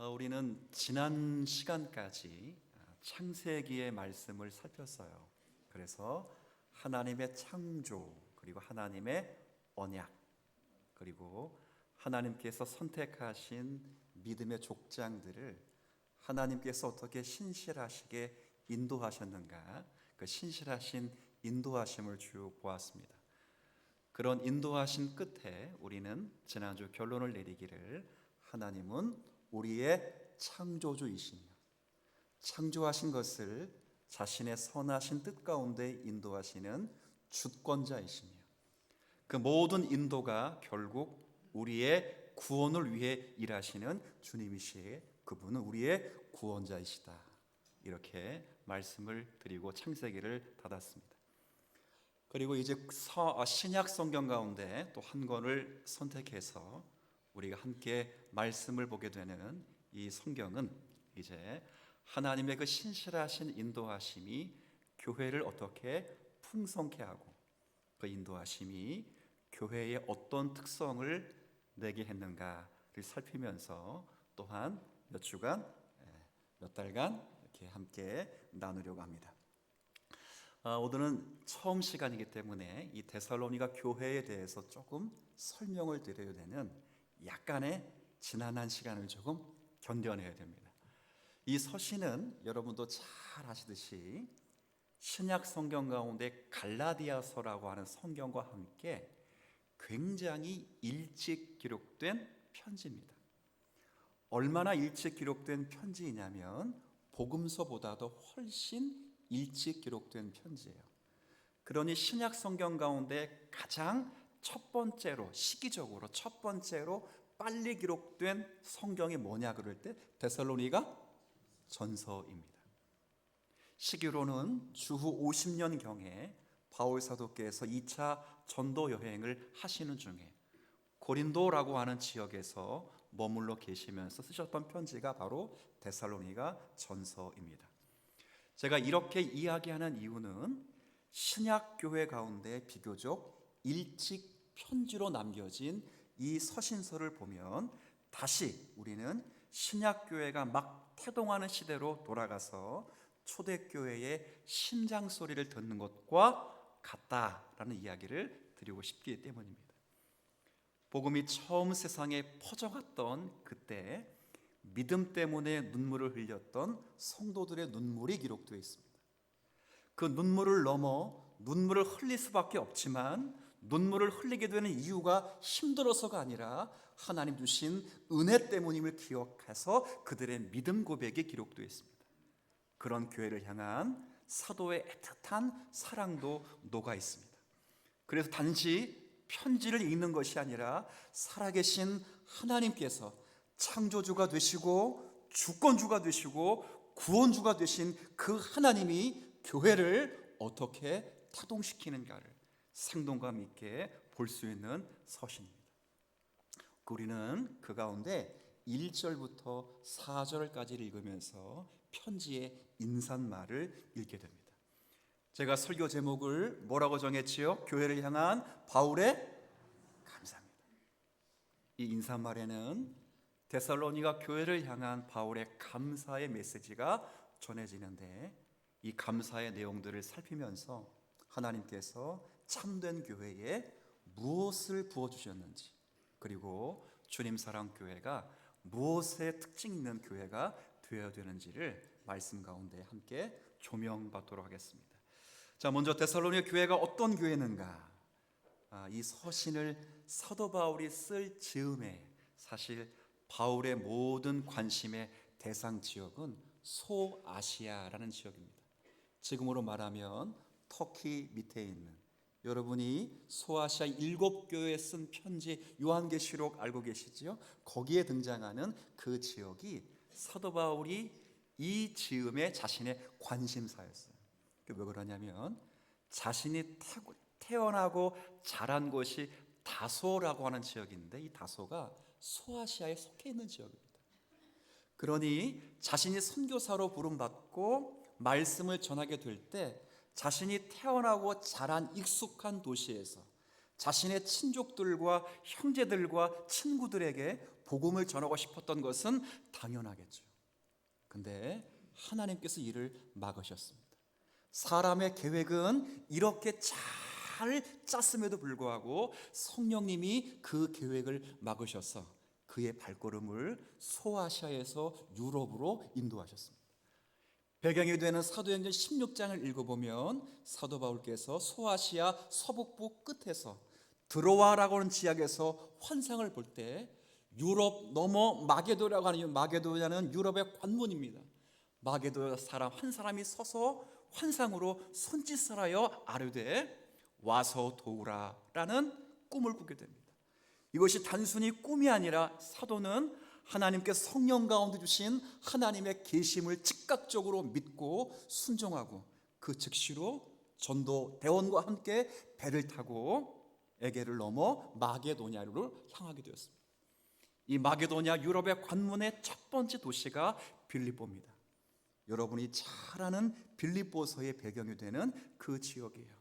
우리는 지난 시간까지 창세기의 말씀을 살폈어요. 그래서 하나님의 창조, 그리고 하나님의 언약, 그리고 하나님께서 선택하신 믿음의 족장들을 하나님께서 어떻게 신실하시게 인도하셨는가, 그 신실하신 인도하심을 쭉 보았습니다. 그런 인도하신 끝에 우리는 지난주 결론을 내리기를, 하나님은 우리의 창조주이시며 창조하신 것을 자신의 선하신 뜻 가운데 인도하시는 주권자이시며, 그 모든 인도가 결국 우리의 구원을 위해 일하시는 주님이시에 그분은 우리의 구원자이시다, 이렇게 말씀을 드리고 창세기를 닫았습니다. 그리고 이제 신약 성경 가운데 또 한 권을 선택해서 우리가 함께 말씀을 보게 되는 이 성경은, 이제 하나님의 그 신실하신 인도하심이 교회를 어떻게 풍성케 하고, 그 인도하심이 교회에 어떤 특성을 내게 했는가를 살피면서 또한 몇 주간, 몇 달간 이렇게 함께 나누려고 합니다. 오늘은 처음 시간이기 때문에 이 데살로니가 교회에 대해서 조금 설명을 드려야 되는 약간의 지난한 시간을 조금 견뎌내야 됩니다. 이 서신은 여러분도 잘 아시듯이 신약 성경 가운데 갈라디아서라고 하는 성경과 함께 굉장히 일찍 기록된 편지입니다. 얼마나 일찍 기록된 편지이냐면 복음서보다도 훨씬 일찍 기록된 편지예요. 그러니 신약 성경 가운데 가장 첫 번째로, 시기적으로 첫 번째로 빨리 기록된 성경이 뭐냐 그럴 때 데살로니가 전서입니다. 시기로는 주후 50년경에 바울 사도께서 2차 전도 여행을 하시는 중에 고린도라고 하는 지역에서 머물러 계시면서 쓰셨던 편지가 바로 데살로니가 전서입니다. 제가 이렇게 이야기하는 이유는 신약 교회 가운데 비교적 일찍 편지로 남겨진 이 서신서를 보면 다시 우리는 신약 교회가 막 태동하는 시대로 돌아가서 초대교회의 심장 소리를 듣는 것과 같다라는 이야기를 드리고 싶기 때문입니다. 복음이 처음 세상에 퍼져갔던 그때 믿음 때문에 눈물을 흘렸던 성도들의 눈물이 기록되어 있습니다. 그 눈물을 넘어 눈물을 흘릴 수밖에 없지만 눈물을 흘리게 되는 이유가 힘들어서가 아니라 하나님 주신 은혜 때문임을 기억해서 그들의 믿음 고백이 기록되어 있습니다. 그런 교회를 향한 사도의 애틋한 사랑도 녹아 있습니다. 그래서 단지 편지를 읽는 것이 아니라 살아계신 하나님께서 창조주가 되시고 주권주가 되시고 구원주가 되신 그 하나님이 교회를 어떻게 타동시키는가를 생동감 있게 볼 수 있는 서신입니다. 우리는 그 가운데 1절부터 4절까지 읽으면서 편지의 인사말을 읽게 됩니다. 제가 설교 제목을 뭐라고 정했지요? 교회를 향한 바울의 감사입니다. 이 인사말에는 데살로니가 교회를 향한 바울의 감사의 메시지가 전해지는데, 이 감사의 내용들을 살피면서 하나님께서 참된 교회에 무엇을 부어주셨는지, 그리고 주님 사랑 교회가 무엇의 특징 있는 교회가 되어야 되는지를 말씀 가운데 함께 조명받도록 하겠습니다. 자, 먼저 데살로니가 교회가 어떤 교회는가? 이 서신을 사도 바울이 쓸 즈음에 사실 바울의 모든 관심의 대상 지역은 소아시아라는 지역입니다. 지금으로 말하면 터키 밑에 있는, 여러분이 소아시아 7교회에 쓴 편지 요한계시록 알고 계시죠? 거기에 등장하는 그 지역이 사도 바울이 이 즈음에 자신의 관심사였어요. 왜 그러냐면 자신이 태어나고 자란 곳이 다소라고 하는 지역인데, 이 다소가 소아시아에 속해 있는 지역입니다. 그러니 자신이 선교사로 부름받고 말씀을 전하게 될 때 자신이 태어나고 자란 익숙한 도시에서 자신의 친족들과 형제들과 친구들에게 복음을 전하고 싶었던 것은 당연하겠죠. 근데 하나님께서 이를 막으셨습니다. 사람의 계획은 이렇게 잘 짰음에도 불구하고 성령님이 그 계획을 막으셔서 그의 발걸음을 소아시아에서 유럽으로 인도하셨습니다. 배경이 되는 사도행전 16장을 읽어보면 사도 바울께서 소아시아 서북부 끝에서 드로아라고 하는 지역에서 환상을 볼 때 유럽 넘어 마게도라고 하는, 마게도냐는 유럽의 관문입니다. 마게도 사람 한 사람이 서서 환상으로 손짓을 하여 아뢰되 와서 도우라라는 꿈을 꾸게 됩니다. 이것이 단순히 꿈이 아니라 사도는 하나님께서 성령 가운데 주신 하나님의 계심을 즉각적으로 믿고 순종하고 그 즉시로 전도 대원과 함께 배를 타고 에게를 넘어 마게도냐로 향하게 되었습니다. 이 마게도냐 유럽의 관문의 첫 번째 도시가 빌립보입니다. 여러분이 잘 아는 빌립보서의 배경이 되는 그 지역이에요.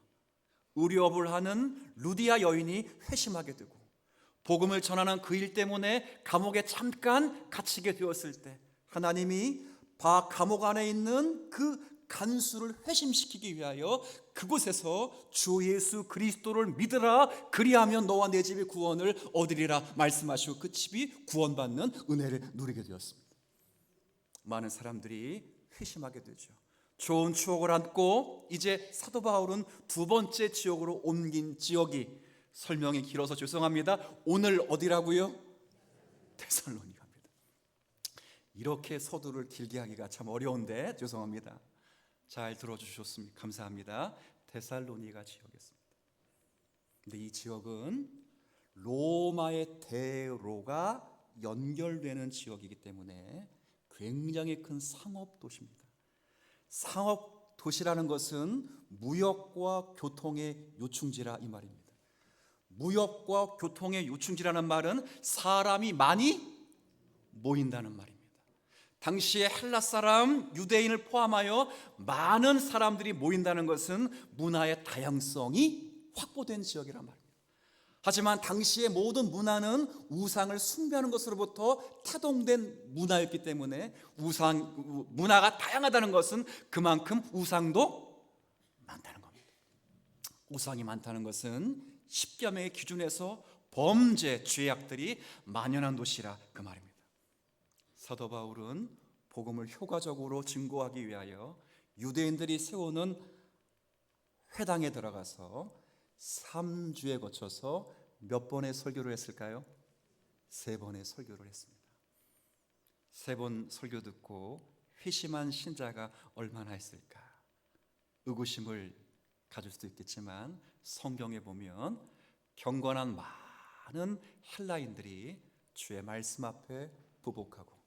의료업을 하는 루디아 여인이 회심하게 되고 복음을 전하는 그 일 때문에 감옥에 잠깐 갇히게 되었을 때 하나님이 감옥 안에 있는 그 간수를 회심시키기 위하여 그곳에서 주 예수 그리스도를 믿으라 그리하면 너와 내 집이 구원을 얻으리라 말씀하시고 그 집이 구원받는 은혜를 누리게 되었습니다. 많은 사람들이 회심하게 되죠. 좋은 추억을 안고 이제 사도 바울은 두 번째 지역으로 옮긴 지역이 설명이 길어서 죄송합니다. 오늘 어디라고요? 데살로니가입니다. 이렇게 서두를 길게 하기가 참 어려운데 죄송합니다. 잘 들어주셨습니다. 감사합니다. 데살로니가 지역이었습니다. 근데 이 지역은 로마의 대로가 연결되는 지역이기 때문에 굉장히 큰 상업 도시입니다. 상업 도시라는 것은 무역과 교통의 요충지라 이 말입니다. 무역과 교통의 요충지라는 말은 사람이 많이 모인다는 말입니다. 당시에 헬라 사람, 유대인을 포함하여 많은 사람들이 모인다는 것은 문화의 다양성이 확보된 지역이란 말입니다. 하지만 당시의 모든 문화는 우상을 숭배하는 것으로부터 태동된 문화였기 때문에 문화가 다양하다는 것은 그만큼 우상도 많다는 겁니다. 우상이 많다는 것은 십계명의 기준에서 범죄, 죄악들이 만연한 도시라 그 말입니다. 사도 바울은 복음을 효과적으로 증거하기 위하여 유대인들이 세우는 회당에 들어가서 3주에 거쳐서 몇 번의 설교를 했을까요? 3번의 설교를 했습니다. 3번 설교 듣고 회심한 신자가 얼마나 있을까? 의구심을 가질 수도 있겠지만 성경에 보면 경건한 많은 헬라인들이 주의 말씀 앞에 부복하고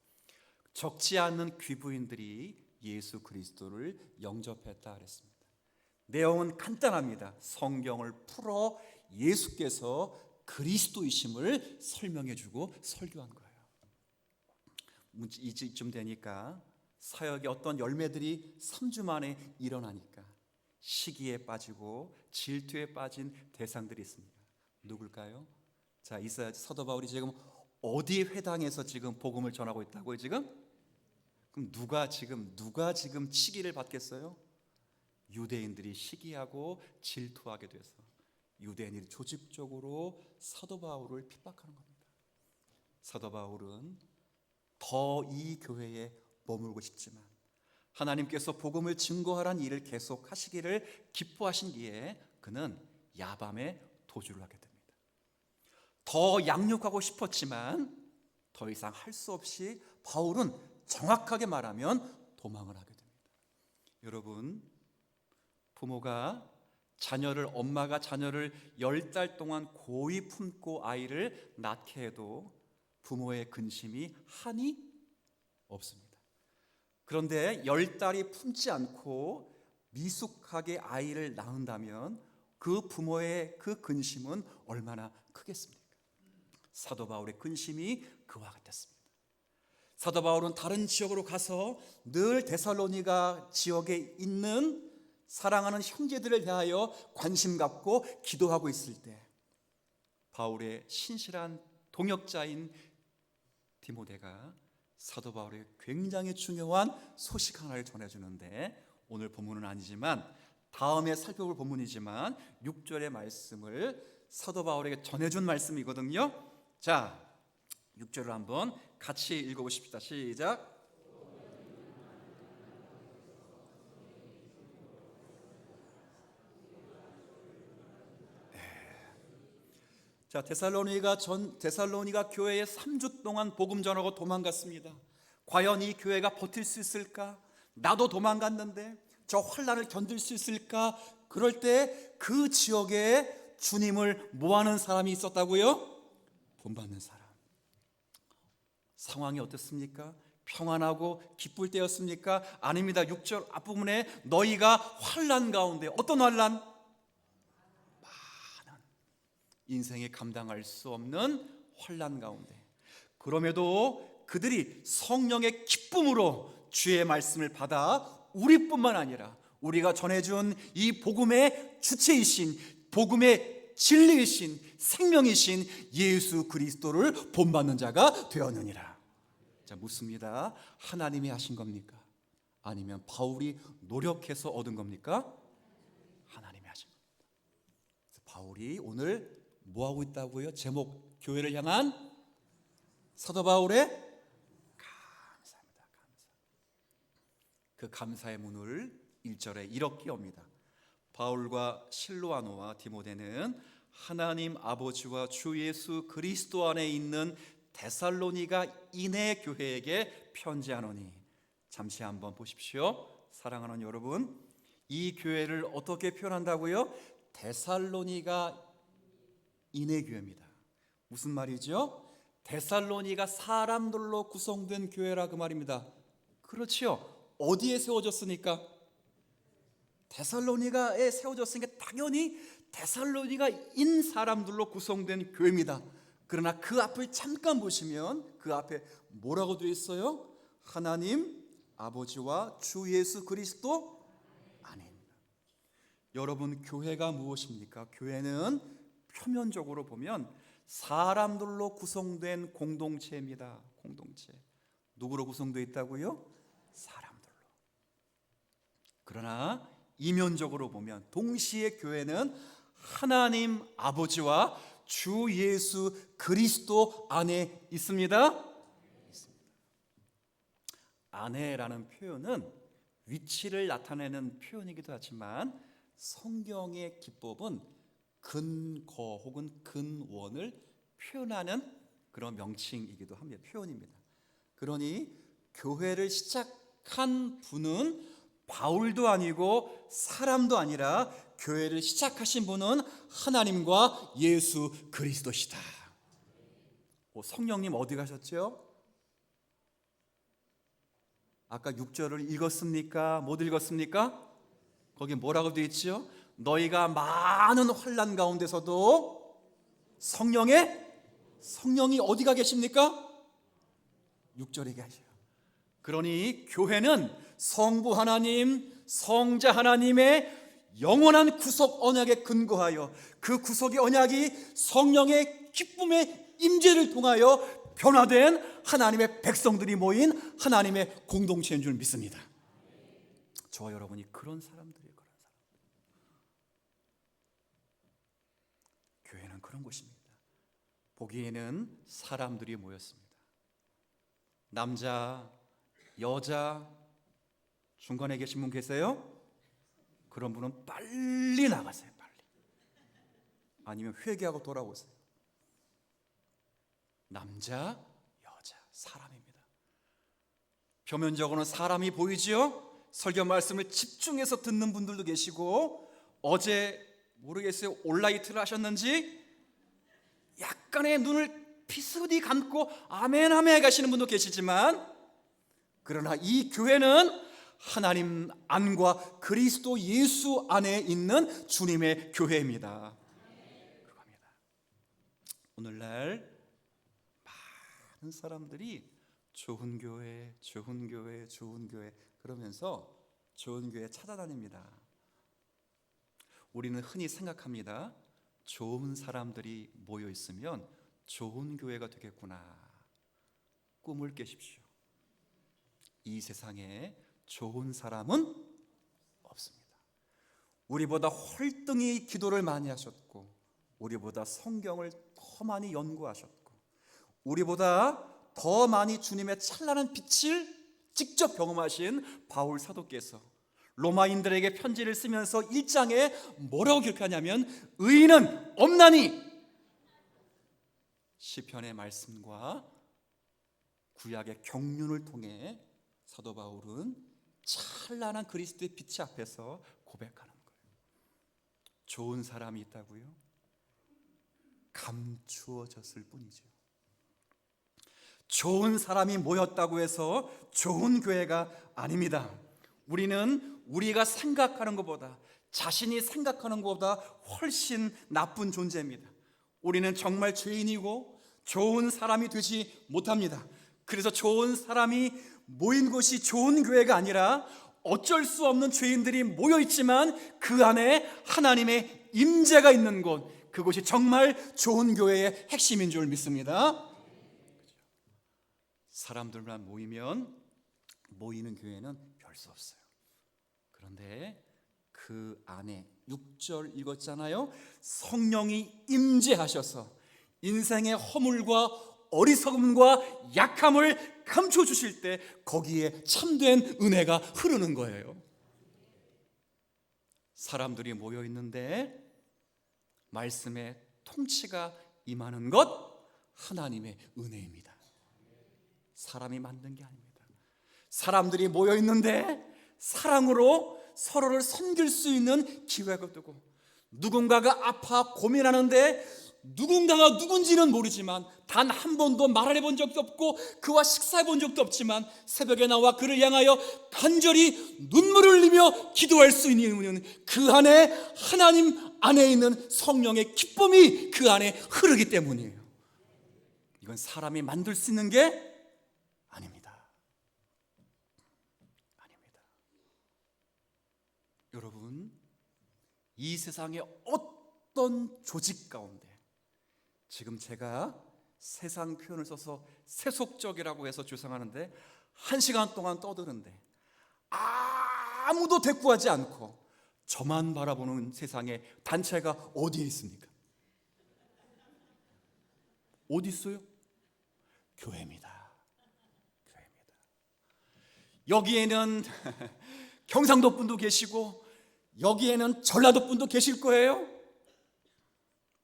적지 않은 귀부인들이 예수 그리스도를 영접했다 그랬습니다. 내용은 간단합니다. 성경을 풀어 예수께서 그리스도이심을 설명해주고 설교한 거예요. 이쯤 되니까 사역의 어떤 열매들이 3주 만에 일어나니까 시기에 빠지고 질투에 빠진 대상들이 있습니다. 누굴까요? 자, 사도 바울이 지금 어디 회당에서 지금 복음을 전하고 있다고요? 지금? 그럼 누가 지금 시기를 받겠어요? 유대인들이 시기하고 질투하게 돼서 유대인들이 조직적으로 사도 바울을 핍박하는 겁니다. 사도 바울은 더 이 교회에 머물고 싶지만 하나님께서 복음을 증거하라는 일을 계속 하시기를 기뻐하신기에 그는 야밤에 도주를 하게 됩니다. 더 양육하고 싶었지만 더 이상 할 수 없이 바울은 정확하게 말하면 도망을 하게 됩니다. 여러분, 엄마가 자녀를 10달 동안 고이 품고 아이를 낳게 해도 부모의 근심이 한이 없습니다. 그런데 10달이 품지 않고 미숙하게 아이를 낳는다면 그 부모의 그 근심은 얼마나 크겠습니까? 사도 바울의 근심이 그와 같았습니다. 사도 바울은 다른 지역으로 가서 늘 데살로니가 지역에 있는 사랑하는 형제들을 대하여 관심 갖고 기도하고 있을 때 바울의 신실한 동역자인 디모데가 사도 바울에게 굉장히 중요한 소식 하나를 전해주는데, 오늘 본문은 아니지만 다음에 살펴볼 본문이지만 6절의 말씀을 사도 바울에게 전해준 말씀이거든요. 자, 6절을 한번 같이 읽어보십시다. 시작. 자, 데살로니가 교회에 3주 동안 복음 전하고 도망갔습니다. 과연 이 교회가 버틸 수 있을까? 나도 도망갔는데 저 환난을 견딜 수 있을까? 그럴 때 그 지역에 주님을 모하는 사람이 있었다고요? 본받는 사람. 상황이 어떻습니까? 평안하고 기쁠 때였습니까? 아닙니다. 6절 앞부분에 너희가 환난 가운데, 어떤 환난? 많은 인생에 감당할 수 없는 환난 가운데, 그럼에도 그들이 성령의 기쁨으로 주의 말씀을 받아 우리뿐만 아니라 우리가 전해준 이 복음의 주체이신, 복음의 진리이신, 생명이신 예수 그리스도를 본받는 자가 되었느니라. 자, 묻습니다. 하나님이 하신 겁니까? 아니면 바울이 노력해서 얻은 겁니까? 하나님이 하신 겁니다. 바울이 오늘 뭐 하고 있다고요? 제목, 교회를 향한 사도 바울의 감사입니다. 감사. 그 감사의 문을 1절에 이렇게 엽니다. 바울과 실로아노와 디모데는 하나님 아버지와 주 예수 그리스도 안에 있는 데살로니가 인해 교회에게 편지하노니. 잠시 한번 보십시오. 사랑하는 여러분, 이 교회를 어떻게 표현한다고요? 데살로니가 인해 교회입니다. 무슨 말이죠? 데살로니가 사람들로 구성된 교회라 그 말입니다. 그렇지요. 어디에 세워졌으니까? 데살로니가에 세워졌으니까 당연히 데살로니가인 사람들로 구성된 교회입니다. 그러나 그 앞을 잠깐 보시면 그 앞에 뭐라고 되어 있어요? 하나님 아버지와 주 예수 그리스도 안에입니다. 여러분, 교회가 무엇입니까? 교회는 표면적으로 보면 사람들로 구성된 공동체입니다. 공동체. 누구로 구성되어 있다고요? 사람들로. 그러나 이면적으로 보면 동시에 교회는 하나님 아버지와 주 예수 그리스도 안에 있습니다. 안에라는 표현은 위치를 나타내는 표현이기도 하지만 성경의 기법은 근거 혹은 근원을 표현하는 그런 명칭이기도 합니다. 표현입니다. 그러니 교회를 시작한 분은 바울도 아니고 사람도 아니라 교회를 시작하신 분은 하나님과 예수 그리스도시다. 성령님 어디 가셨죠? 아까 6절을 읽었습니까? 못 읽었습니까? 거기 뭐라고 되어 있죠? 너희가 많은 환난 가운데서도 성령이 어디가 계십니까? 6절에 계셔요. 그러니 교회는 성부 하나님, 성자 하나님의 영원한 구속 언약에 근거하여 그 구속의 언약이 성령의 기쁨의 임재를 통하여 변화된 하나님의 백성들이 모인 하나님의 공동체인 줄 믿습니다. 저와 여러분이 그런 사람들이에요. 그런 사람들. 교회는 그런 곳입니다. 보기에는 사람들이 모였습니다. 남자, 여자, 중간에 계신 분 계세요? 그런 분은 빨리 나가세요. 빨리. 아니면 회개하고 돌아오세요. 남자, 여자, 사람입니다. 표면적으로는 사람이 보이지요? 설교 말씀을 집중해서 듣는 분들도 계시고, 어제 모르겠어요, 온라이트를 하셨는지 약간의 눈을 피스디 감고 아멘 아멘 가시는 분도 계시지만, 그러나 이 교회는 하나님 안과 그리스도 예수 안에 있는 주님의 교회입니다. 그겁니다. 오늘날 많은 사람들이 좋은 교회, 좋은 교회, 좋은 교회 그러면서 좋은 교회 찾아다닙니다. 우리는 흔히 생각합니다. 좋은 사람들이 모여 있으면 좋은 교회가 되겠구나. 꿈을 깨십시오. 이 세상에 좋은 사람은 없습니다. 우리보다 월등히 기도를 많이 하셨고, 우리보다 성경을 더 많이 연구하셨고, 우리보다 더 많이 주님의 찬란한 빛을 직접 경험하신 바울 사도께서 로마인들에게 편지를 쓰면서 1장에 뭐라고 기록하냐면 의인은 없나니, 시편의 말씀과 구약의 경륜을 통해 사도 바울은 찬란한 그리스도의 빛 앞에서 고백하는 거예요. 좋은 사람이 있다고요? 감추어졌을 뿐이죠. 좋은 사람이 모였다고 해서 좋은 교회가 아닙니다. 우리는 우리가 생각하는 것보다, 자신이 생각하는 것보다 훨씬 나쁜 존재입니다. 우리는 정말 죄인이고 좋은 사람이 되지 못합니다. 그래서 좋은 사람이 모인 곳이 좋은 교회가 아니라 어쩔 수 없는 죄인들이 모여 있지만 그 안에 하나님의 임재가 있는 곳, 그곳이 정말 좋은 교회의 핵심인 줄 믿습니다. 사람들만 모이면 모이는 교회는 별 수 없어요. 그런데 그 안에 6절 읽었잖아요. 성령이 임재하셔서 인생의 허물과 어리석음과 약함을 감춰주실 때 거기에 참된 은혜가 흐르는 거예요. 사람들이 모여 있는데 말씀의 통치가 임하는 것, 하나님의 은혜입니다. 사람이 만든 게 아닙니다. 사람들이 모여 있는데 사랑으로 서로를 섬길 수 있는 기회가 되고, 누군가가 아파 고민하는데 누군가가 누군지는 모르지만 단 한 번도 말을 해본 적도 없고 그와 식사해 본 적도 없지만 새벽에 나와 그를 향하여 간절히 눈물을 흘리며 기도할 수 있는 이유는 그 안에 하나님 안에 있는 성령의 기쁨이 그 안에 흐르기 때문이에요. 이건 사람이 만들 수 있는 게 아닙니다. 아닙니다. 여러분, 이 세상의 어떤 조직 가운데, 지금 제가 세상 표현을 써서 세속적이라고 해서 죄송하는데 1시간 동안 떠드는데 아무도 대꾸하지 않고 저만 바라보는 세상의 단체가 어디에 있습니까? 어디 있어요? 교회입니다. 교회입니다. 여기에는 경상도 분도 계시고 여기에는 전라도 분도 계실 거예요.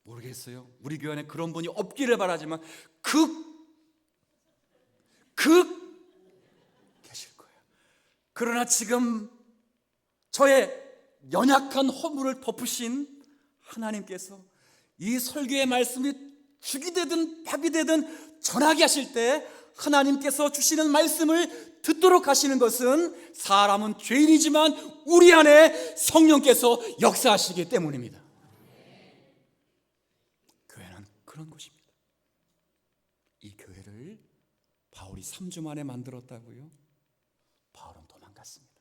모르겠어요. 우리 교회 안에 그런 분이 없기를 바라지만 계실 거예요. 그러나 지금 저의 연약한 허물을 덮으신 하나님께서 이 설교의 말씀이 죽이 되든 밥이 되든 전하게 하실 때 하나님께서 주시는 말씀을 듣도록 하시는 것은 사람은 죄인이지만 우리 안에 성령께서 역사하시기 때문입니다. 교회는 그런 곳입니다. 이 교회를 바울이 3주 만에 만들었다고요? 바울은 도망갔습니다.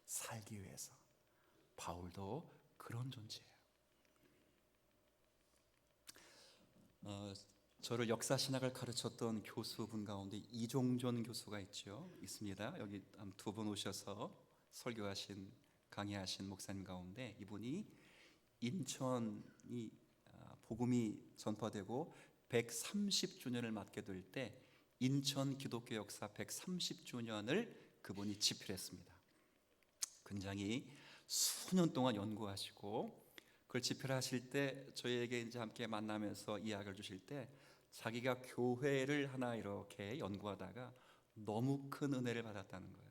살기 위해서. 바울도 그런 존재예요. 저를 역사신학을 가르쳤던 교수분 가운데 이종존 교수가 있습니다. 여기 두 분 오셔서 설교하신, 강의하신 목사님 가운데 이분이 인천이 복음이 전파되고 130주년을 맞게 될 때 인천 기독교 역사 130주년을 그분이 집필했습니다. 굉장히 수년 동안 연구하시고 그걸 집필하실 때 저희에게 이제 함께 만나면서 이야기를 주실 때 자기가 교회를 하나 이렇게 연구하다가 너무 큰 은혜를 받았다는 거예요.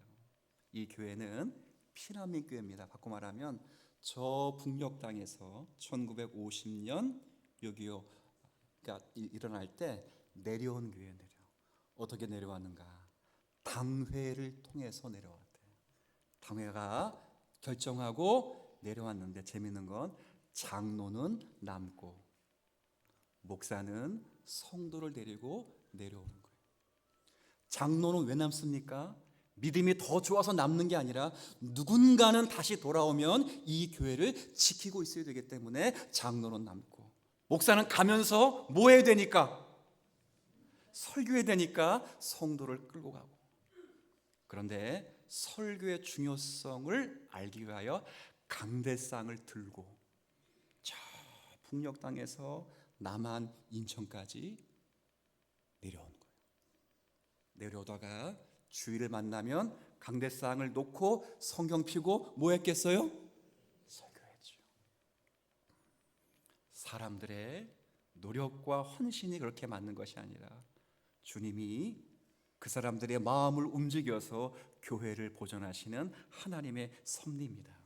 이 교회는 피라민 교회입니다. 바꿔 말하면 저 북녘 땅에서 1950년 6.25가 일어날 때 내려온 교회예요. 어떻게 내려왔는가? 당회를 통해서 내려왔대요. 당회가 결정하고 내려왔는데 재밌는 건 장로는 남고 목사는 성도를 데리고 내려오는 거예요. 장로는 왜 남습니까? 믿음이 더 좋아서 남는 게 아니라 누군가는 다시 돌아오면 이 교회를 지키고 있어야 되기 때문에 장로는 남고, 목사는 가면서 뭐 해야 되니까? 설교해야 되니까 성도를 끌고 가고. 그런데 설교의 중요성을 알기 위하여 강대상을 들고 저 북녘 땅에서 남한 인천까지 내려온 거예요. 내려오다가 주일을 만나면 강대상을 놓고 성경 피고 뭐 했겠어요? 설교했죠. 사람들의 노력과 헌신이 그렇게 맞는 것이 아니라 주님이 그 사람들의 마음을 움직여서 교회를 보존하시는 하나님의 섭리입니다.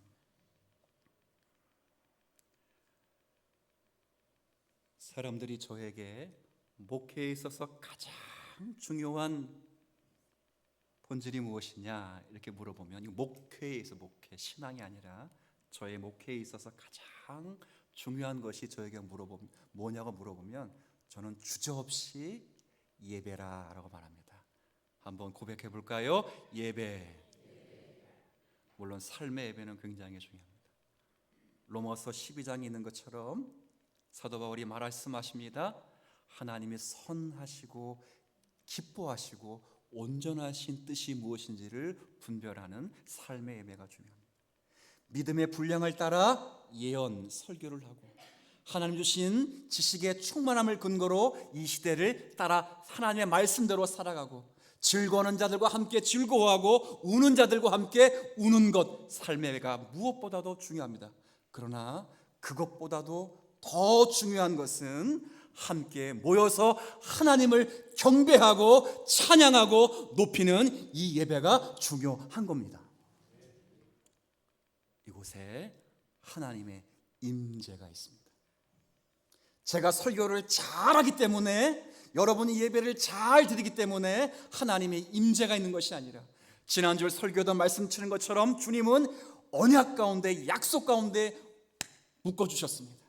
사람들이 저에게 목회에 있어서 가장 중요한 본질이 무엇이냐 이렇게 물어보면, 목회에서, 목회, 신앙이 아니라 저의 목회에 있어서 가장 중요한 것이 저에게 뭐냐고 물어보면 저는 주저없이 예배라라고 말합니다. 한번 고백해 볼까요? 예배. 물론 삶의 예배는 굉장히 중요합니다. 로마서 12장에 있는 것처럼 사도 바울이 말씀하십니다. 하나님이 선하시고 기뻐하시고 온전하신 뜻이 무엇인지를 분별하는 삶의 예배가 중요합니다. 믿음의 분량을 따라 예언, 설교를 하고 하나님 주신 지식의 충만함을 근거로 이 시대를 따라 하나님의 말씀대로 살아가고, 즐거워하는 자들과 함께 즐거워하고 우는 자들과 함께 우는 것, 삶의 예배가 무엇보다도 중요합니다. 그러나 그것보다도 더 중요한 것은 함께 모여서 하나님을 경배하고 찬양하고 높이는 이 예배가 중요한 겁니다. 이곳에 하나님의 임재가 있습니다. 제가 설교를 잘하기 때문에, 여러분이 예배를 잘 드리기 때문에 하나님의 임재가 있는 것이 아니라, 지난주 설교도 말씀드린 것처럼 주님은 언약 가운데, 약속 가운데 묶어주셨습니다.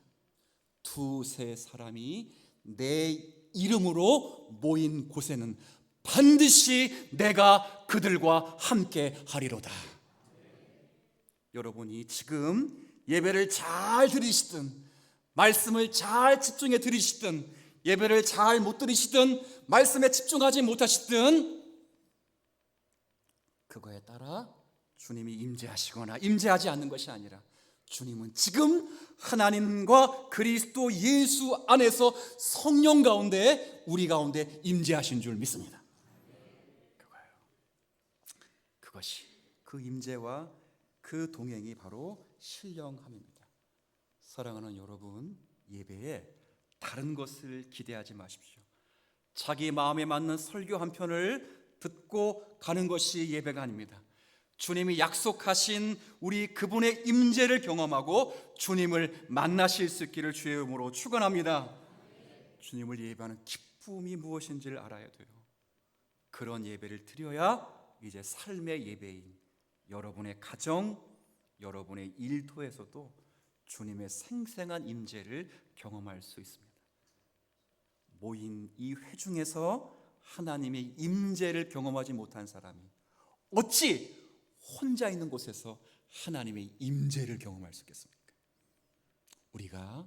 두세 사람이 내 이름으로 모인 곳에는 반드시 내가 그들과 함께 하리로다. 여러분이 지금 예배를 잘 들으시든, 말씀을 잘 집중해 들으시든, 예배를 잘 못 들으시든, 말씀에 집중하지 못하시든, 그거에 따라 주님이 임재하시거나 임재하지 않는 것이 아니라, 주님은 지금 하나님과 그리스도 예수 안에서 성령 가운데, 우리 가운데 임재하신 줄 믿습니다. 그거예요. 그것이, 그 임재와 그 동행이 바로 신령함입니다. 사랑하는 여러분, 예배에 다른 것을 기대하지 마십시오. 자기 마음에 맞는 설교 한 편을 듣고 가는 것이 예배가 아닙니다. 주님이 약속하신 우리 그분의 임재를 경험하고 주님을 만나실 수 있기를 주의 이름으로 축원합니다. 주님을 예배하는 기쁨이 무엇인지를 알아야 돼요. 그런 예배를 드려야 이제 삶의 예배인 여러분의 가정, 여러분의 일터에서도 주님의 생생한 임재를 경험할 수 있습니다. 모인 이 회중에서 하나님의 임재를 경험하지 못한 사람이 어찌 혼자 있는 곳에서 하나님의 임재를 경험할 수 있겠습니까? 우리가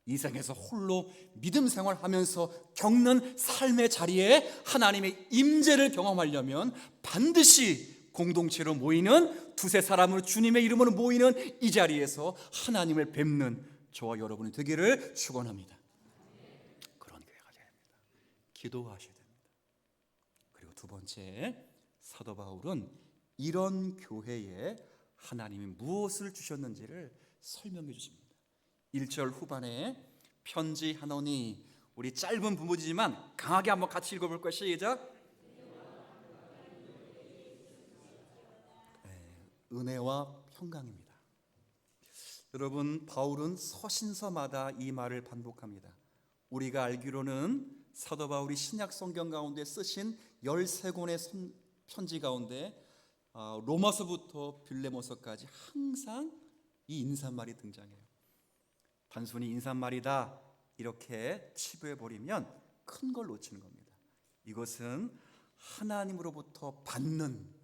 이 세상에서 홀로 믿음 생활하면서 겪는 삶의 자리에 하나님의 임재를 경험하려면 반드시 공동체로 모이는, 두세 사람으로 주님의 이름으로 모이는 이 자리에서 하나님을 뵙는 저와 여러분이 되기를 축원합니다. 그런 교회가 되어야 합니다. 기도하셔야 됩니다. 그리고 두 번째, 사도 바울은 이런 교회에 하나님이 무엇을 주셨는지를 설명해 주십니다. 1절 후반에 편지하노니, 우리 짧은 부분이지만 강하게 한번 같이 읽어볼 것이, 시작. 은혜와 평강입니다. 여러분, 바울은 서신서마다 이 말을 반복합니다. 우리가 알기로는 사도 바울이 신약 성경 가운데 쓰신 13권의 편지 가운데 로마서부터 빌레몬서까지 항상 이 인사말이 등장해요. 단순히 인사말이다 이렇게 치부해버리면 큰 걸 놓치는 겁니다. 이것은 하나님으로부터 받는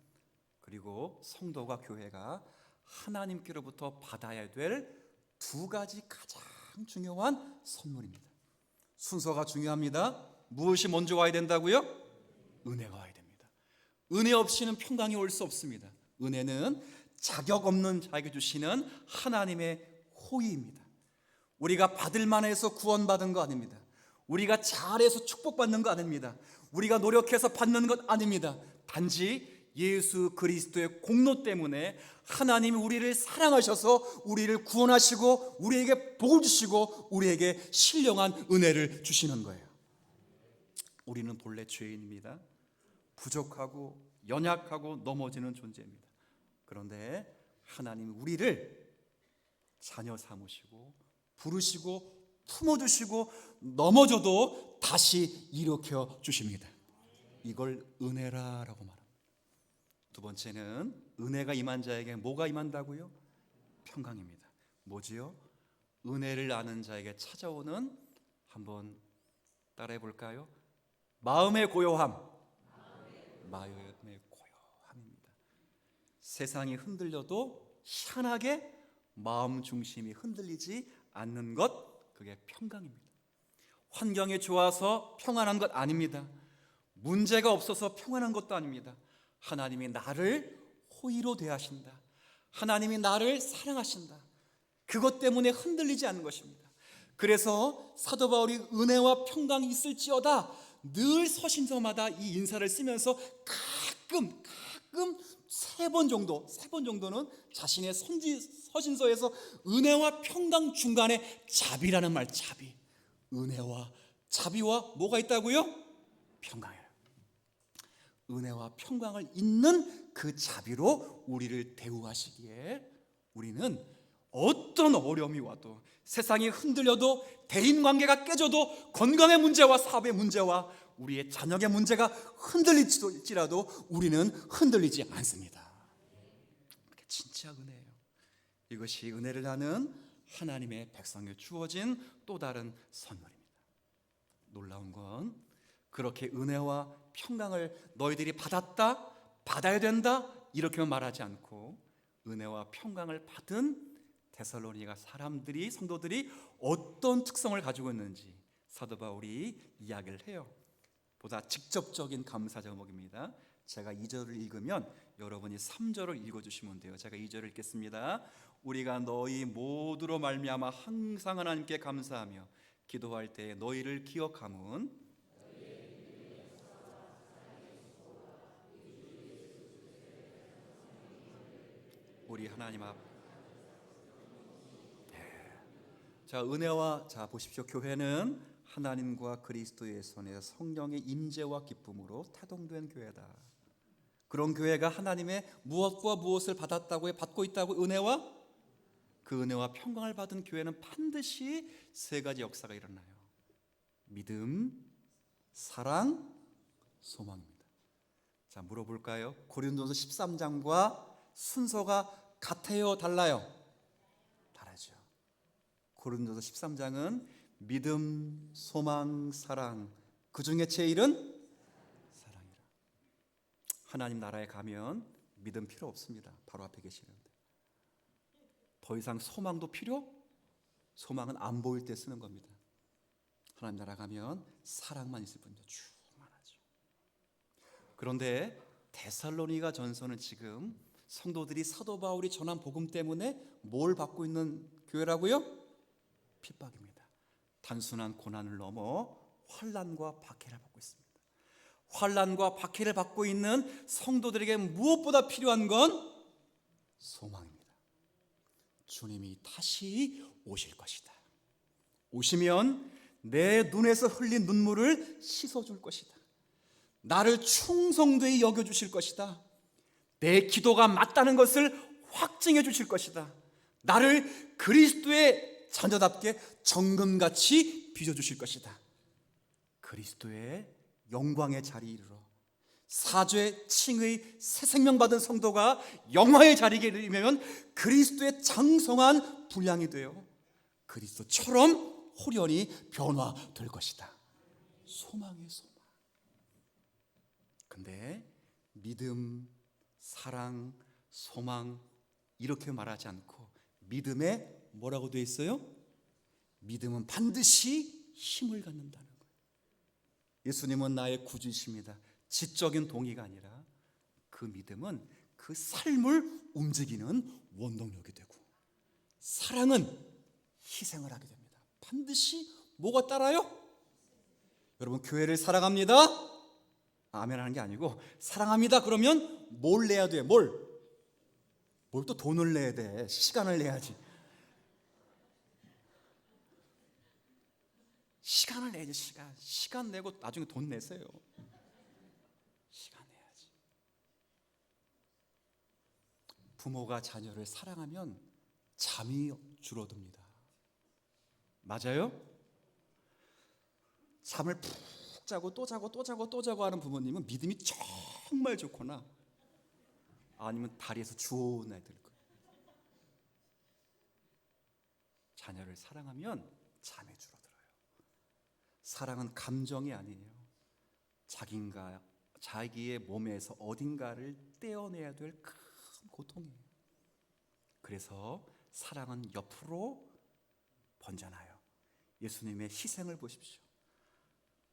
그리고 성도가 교회가 하나님께로부터 받아야 될 두 가지 가장 중요한 선물입니다. 순서가 중요합니다. 무엇이 먼저 와야 된다고요? 은혜가 와야 됩니다. 은혜 없이는 평강이 올 수 없습니다. 은혜는 자격 없는 자에게 주시는 하나님의 호의입니다. 우리가 받을 만해서 구원받은 거 아닙니다. 우리가 잘해서 축복받는 거 아닙니다. 우리가 노력해서 받는 것 아닙니다. 단지 예수 그리스도의 공로 때문에 하나님이 우리를 사랑하셔서 우리를 구원하시고 우리에게 복을 주시고 우리에게 신령한 은혜를 주시는 거예요. 우리는 본래 죄인입니다. 부족하고 연약하고 넘어지는 존재입니다. 그런데 하나님이 우리를 자녀 삼으시고 부르시고 품어주시고 넘어져도 다시 일으켜 주십니다. 이걸 은혜라라고 말합니다. 두 번째는 은혜가 임한 자에게 뭐가 임한다고요? 평강입니다. 뭐지요? 은혜를 아는 자에게 찾아오는, 한번 따라해 볼까요? 마음의 고요함. 마음의 고요함입니다. 세상이 흔들려도 희한하게 마음 중심이 흔들리지 않는 것, 그게 평강입니다. 환경이 좋아서 평안한 것 아닙니다. 문제가 없어서 평안한 것도 아닙니다. 하나님이 나를 호의로 대하신다. 하나님이 나를 사랑하신다. 그것 때문에 흔들리지 않는 것입니다. 그래서 사도 바울이 은혜와 평강이 있을지어다 늘 서신서마다 이 인사를 쓰면서 가끔 세 번 정도는 자신의 서신서에서 은혜와 평강 중간에 자비라는 말, 자비. 은혜와 자비와 뭐가 있다고요? 평강이에요. 은혜와 평강을 잇는 그 자비로 우리를 대우하시기에 우리는 어떤 어려움이 와도, 세상이 흔들려도, 대인관계가 깨져도, 건강의 문제와 사업의 문제와 우리의 자녀의 문제가 흔들릴지라도 우리는 흔들리지 않습니다. 그게 진짜 은혜예요. 이것이 은혜를 아는 하나님의 백성에 주어진 또 다른 선물입니다. 놀라운 건 그렇게 은혜와 평강을 너희들이 받았다, 받아야 된다 이렇게만 말하지 않고 은혜와 평강을 받은 데살로니가 사람들이, 성도들이 어떤 특성을 가지고 있는지 사도 바울이 이야기를 해요. 보다 직접적인 감사 제목입니다. 제가 2절을 읽으면 여러분이 3절을 읽어주시면 돼요. 제가 2절을 읽겠습니다. 우리가 너희 모두로 말미암아 항상 하나님께 감사하며 기도할 때 너희를 기억함은 우리 하나님 앞. 자, 은혜와, 자 보십시오. 교회는 하나님과 그리스도의 손에 성령의 임재와 기쁨으로 태동된 교회다. 그런 교회가 하나님의 무엇과 무엇을 받았다고 받고 있다고 은혜와 그 은혜와 평강을 받은 교회는 반드시 세 가지 역사가 일어나요. 믿음, 사랑, 소망입니다. 자, 물어볼까요? 고린도서 13장과 순서가 같아요, 달라요? 다르죠. 고린도서 13장은 믿음, 소망, 사랑, 그 중에 제일은 사랑이라. 하나님 나라에 가면 믿음 필요 없습니다. 바로 앞에 계시는데. 더 이상 소망도 소망은 안 보일 때 쓰는 겁니다. 하나님 나라 가면 사랑만 있을 뿐이죠. 충만하죠. 그런데 데살로니가 전서는 지금 성도들이 사도 바울이 전한 복음 때문에 뭘 받고 있는 교회라고요? 핍박입니다. 단순한 고난을 넘어 환난과 박해를 받고 있습니다. 환난과 박해를 받고 있는 성도들에게 무엇보다 필요한 건 소망입니다. 주님이 다시 오실 것이다. 오시면 내 눈에서 흘린 눈물을 씻어줄 것이다. 나를 충성되이 여겨주실 것이다. 내 기도가 맞다는 것을 확증해 주실 것이다. 나를 그리스도의 자녀답게 정금같이 빚어주실 것이다. 그리스도의 영광의 자리에 이르러 사죄, 칭의, 새 생명 받은 성도가 영화의 자리에 이르면 그리스도의 장성한 분량이 되어 그리스도처럼 호련히 변화될 것이다. 소망의 소망. 근데 믿음, 사랑, 소망 이렇게 말하지 않고 믿음에 뭐라고 되어 있어요? 믿음은 반드시 힘을 갖는다는 거예요. 예수님은 나의 구주이십니다. 지적인 동의가 아니라 그 믿음은 그 삶을 움직이는 원동력이 되고, 사랑은 희생을 하게 됩니다. 반드시 뭐가 따라요? 여러분, 교회를 사랑합니다. 아멘 하는 게 아니고, 사랑합니다 그러면 뭘 내야 돼? 뭘 또 돈을 내야 돼. 시간을 내야지. 시간을 내야지. 시간 내고 나중에 돈 내세요. 시간 내야지. 부모가 자녀를 사랑하면 잠이 줄어듭니다. 맞아요? 잠을 푹 자고 또 자고 또 자고 또 자고 하는 부모님은 믿음이 정말 좋거나 아니면 다리에서 주워온 애들 거예요. 자녀를 사랑하면 잠이 줄어들어요. 사랑은 감정이 아니에요. 자기의 몸에서 어딘가를 떼어내야 될 큰 고통이에요. 그래서 사랑은 옆으로 번져나요. 예수님의 희생을 보십시오.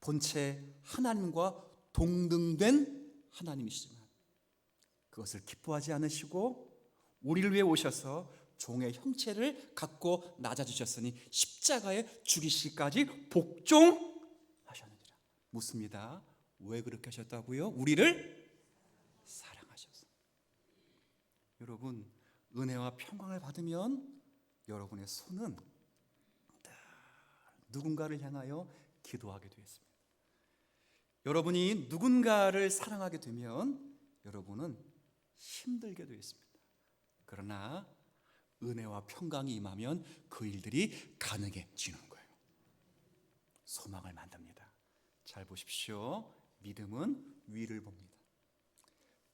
본체 하나님과 동등된 하나님이시지만 그것을 기뻐하지 않으시고 우리를 위해 오셔서 종의 형체를 갖고 낮아지셨으니 십자가에 죽이시기까지 복종하셨느니라. 묻습니다. 왜 그렇게 하셨다고요? 우리를 사랑하셔서. 여러분, 은혜와 평강을 받으면 여러분의 손은 누군가를 향하여 기도하게 되었습니다. 여러분이 누군가를 사랑하게 되면 여러분은 힘들게 되었습니다. 그러나 은혜와 평강이 임하면 그 일들이 가능해지는 거예요. 소망을 만듭니다. 잘 보십시오. 믿음은 위를 봅니다.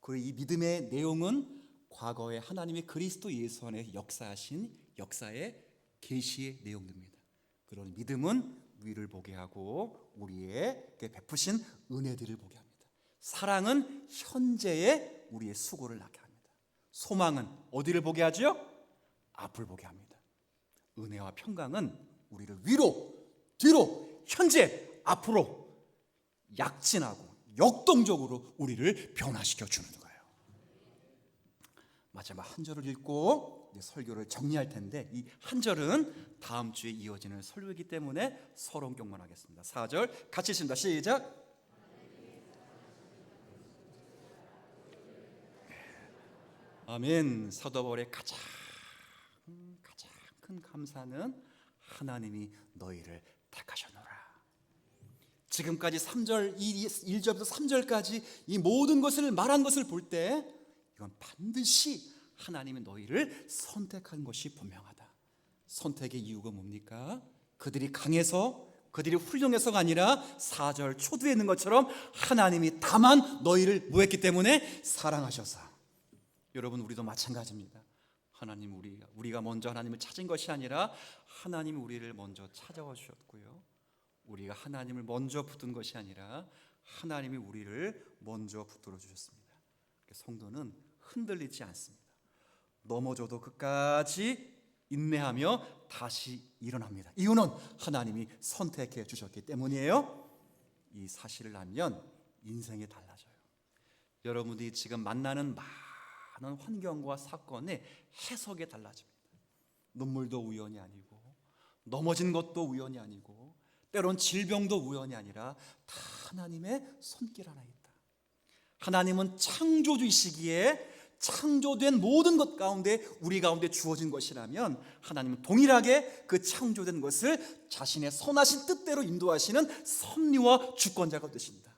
그리고 이 믿음의 내용은 과거에 하나님이 그리스도 예수 안에 역사하신 역사의 계시의 내용입니다. 그런 믿음은 위를 보게 하고 우리에게 베푸신 은혜들을 보게 합니다. 사랑은 현재의 우리의 수고를 나게 합니다. 소망은 어디를 보게 하죠? 앞을 보게 합니다. 은혜와 평강은 우리를 위로, 뒤로, 현재, 앞으로 약진하고 역동적으로 우리를 변화시켜 주는 거예요. 마지막 한 절을 읽고 설교를 정리할 텐데, 이 한 절은 다음 주에 이어지는 설교이기 때문에 서론 경문하겠습니다. 4절 같이 읽습니다. 시작. 아멘. 사도 바울의 가장 큰 감사는 하나님이 너희를 택하셨노라. 지금까지 3절, 1절부터 3절까지 이 모든 것을 말한 것을 볼 때 이건 반드시 하나님이 너희를 선택한 것이 분명하다. 선택의 이유가 뭡니까? 그들이 강해서, 그들이 훌륭해서가 아니라 4절 초두에 있는 것처럼 하나님이 다만 너희를 뭐했기 때문에 사랑하셔서. 여러분, 우리도 마찬가지입니다. 하나님, 우리가 먼저 하나님을 찾은 것이 아니라 하나님이 우리를 먼저 찾아와 주셨고요, 우리가 하나님을 먼저 붙든 것이 아니라 하나님이 우리를 먼저 붙들어 주셨습니다. 성도는 흔들리지 않습니다. 넘어져도 끝까지 인내하며 다시 일어납니다. 이유는 하나님이 선택해 주셨기 때문이에요. 이 사실을 알면 인생이 달라져요. 여러분이 지금 만나는 많은 환경과 사건의 해석이 달라집니다. 눈물도 우연이 아니고, 넘어진 것도 우연이 아니고, 때론 질병도 우연이 아니라 다 하나님의 손길 하나 있다. 하나님은 창조주이시기에 창조된 모든 것 가운데 우리 가운데 주어진 것이라면 하나님은 동일하게 그 창조된 것을 자신의 선하신 뜻대로 인도하시는 섭리와 주권자가 되십니다.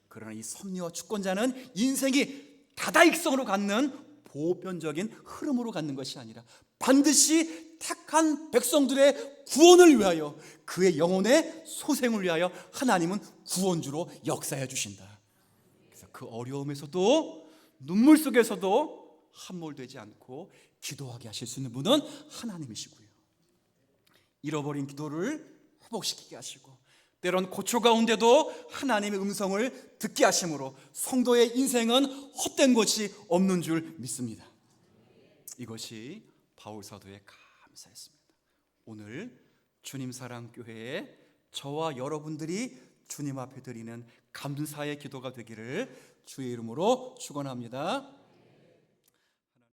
그러나 이 섭리와 주권자는 인생이 다다익성으로 갖는 보편적인 흐름으로 갖는 것이 아니라 반드시 택한 백성들의 구원을 위하여, 그의 영혼의 소생을 위하여 하나님은 구원주로 역사해 주신다. 그래서 그 어려움에서도, 눈물 속에서도 함몰되지 않고 기도하게 하실 수 있는 분은 하나님이시고요, 잃어버린 기도를 회복시키게 하시고, 때론 고초 가운데도 하나님의 음성을 듣게 하심으로 성도의 인생은 헛된 것이 없는 줄 믿습니다. 이것이 바울 사도의 감사였습니다. 오늘 주님 사랑 교회에 저와 여러분들이 주님 앞에 드리는 감사의 기도가 되기를 주의 이름으로 축원합니다.